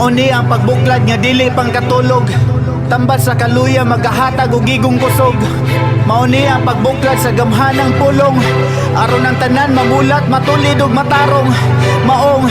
Mauni ang pagbuklad nga dili pang katulog. Tambal sa kaluya magahatag og gigong kusog. Mauni ang pagbuklad sa gamhanang pulong. Aron ang tanan mamulat, matulid ug matarong. Maong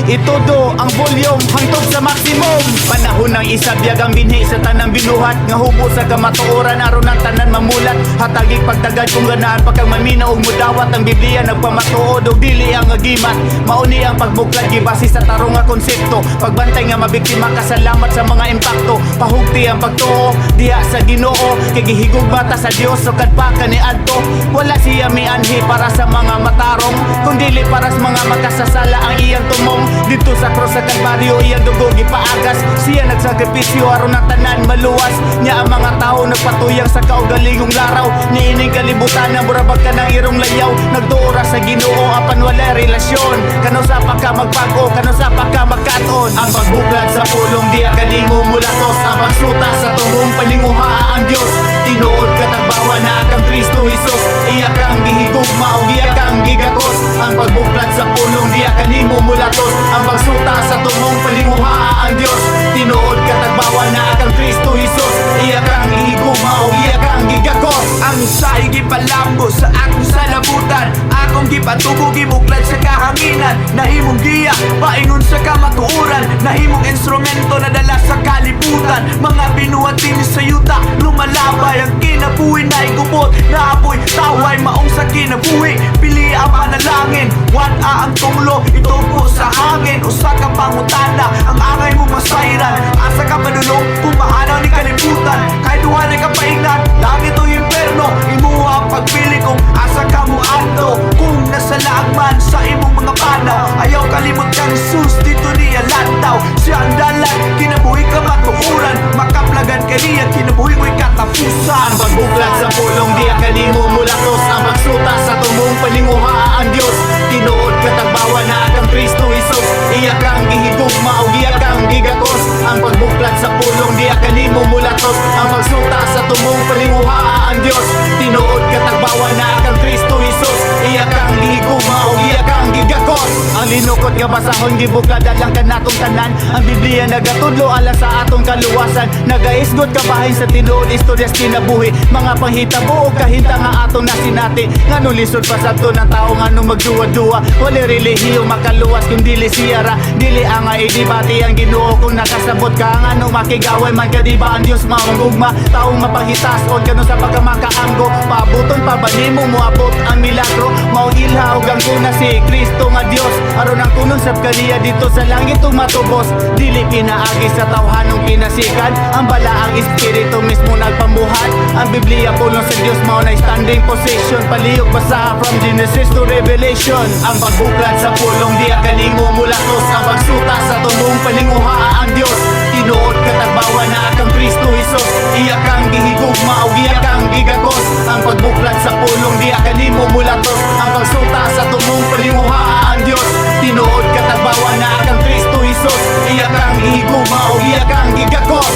itudo ang volume hangtod sa maximum. Panahon ng isabyag ang binhi sa tanang binuhat. Nga hubo sa kamatuoran aron ang tanan mamulat. Hatagig pagdagad kung ganaan pagkang mamina ug mudawat. Ang Biblia nagpamatuod ug dili ang agimat. Mauni ang pagbuklad gibase sa tarong nga konsepto. Pagbantay nga mabiktima ka, salamat sa mga impakto. Pahugti ang pagtuo diha sa Ginoo. Kay gihigog bata sa Dios so kadpaka ni adto. Wala siya mianhi para sa mga matarong, kung dili para sa mga makasasala ang iyang tumong. Dito sa cross sa Kalbaryo iyang dugo gipaagas. Siya nagsakripisyo aron ang tanan maluwas. Nya ang mga tao nagpatuyang sa kaugalingong laraw. Niining kalibutan na murabag ka ng irong layaw. Nagtuora sa Ginoo apan wala relasyon. Kano sa pa ka magbago, kano sa pa ka magkaton. Ang pagbuklad sa pulong di akalingo mulatos. Ang pagsuta sa tungong palinguha ang Dios. Tinuod ka tagbawa na kang Kristo Jesus. Iya kang gihigugma o iya kang gigakos. Ang pagbuklad sa pulong di akanimo mulatos. Ang pagsuta sa tungong palinguha ang Dios. Tinuod ka tagbawa na kang Kristo Jesus. Iya kang gihigugma o iya kang gigakos. Ang usay gipalambo sa akong salabutan. Akong gipatubo gibuklad sa kahanginan. Nahimong giya, paingon sa kamatuuran. Nahimong instrumento na dala sa kalibutan. Mga binuhat din sa yuta, lumalabay ang kinabuhi na igubot. Naapoy, taway, maong sa kinabuhi. Pili ang panalangin, wan-a ang tunglo. Itubo sa hangin, usa ka pangutana. Ang angay mo masayran, asa ka manulong kung mahanaw ni kalibutan. Kahit duhanay ka paingat, langit o impyerno. Imuha ang pagpili kung asa ka mo ato. Kung nasa laagman sa imong mga panaw, ayaw kalimot kang Jesus, dito niya lantaw. Siya ang dalan, kinabuhi ka matuuran. Makaplagan ka niya, kinabuhi mo'y katapusan. Ang pagbuklad sa pulong di akanimo mulatos. Ang pagsuta sa tumong palinguha ang Dios. Tinuod ka tagbawa na kang Kristo Jesus. Iya kang gihigugma o iya kang gigakos. Ang pagbuklad sa pulong di akanimo mulatos. Ang pagsuta sa tumong palinguha ang Dios. Tinuod ka tagbawa na kang Kristo Jesus. Iya kang gihigugma o iya kang gigakos. Ang linukot nga basahon gibuklad lang ka natong tanan. Ang Biblia nagatudlo ala sa atong kaluwasan. Nagaisgot ka bahin sa tinuod istoryas kinabuhi. Mga panghitabo o kahinta nga atong nasinati. Ngano lisod pa sa to ng tao ngano magduwa-duwa. Wala relihiyo makaluwas kung dili siyara. Dili ang idibati ang Ginoo kung nakasabot ka. Ngano makigaway man ka diba ang Dios maunggugma. Taong mapanghitason kano sa pagkamakaanggo. Paabuton pa ba nimo moabot ang milagro. Maugilha og ang kuna si Kristo nga Dios. Aron ang kunon sa kaniya dito sa langit matubos. Dili pinaagi sa tawhanong kinasikan. Ang bala ang espiritu mismo nagpambuhat. Ang Biblia pulong sa Dios mao na standing position. Palihog basa from Genesis to Revelation. Ang pagbuklad sa pulong di akanimo mulatos. Ang pagsuta sa tumong palinguha ang Dios. Tinuod ka tagbawa na kang Kristo Jesus. Iya kang gihigugma o iya kang gigakos. Ang pagbuklad sa pulong di akanimo mulatos. Ang pagsuta sa tumong palinguha ang Dios. Tinuod ka tagbawa na kang Kristo Jesus. Iya kang gihigugma o iya kang gigakos.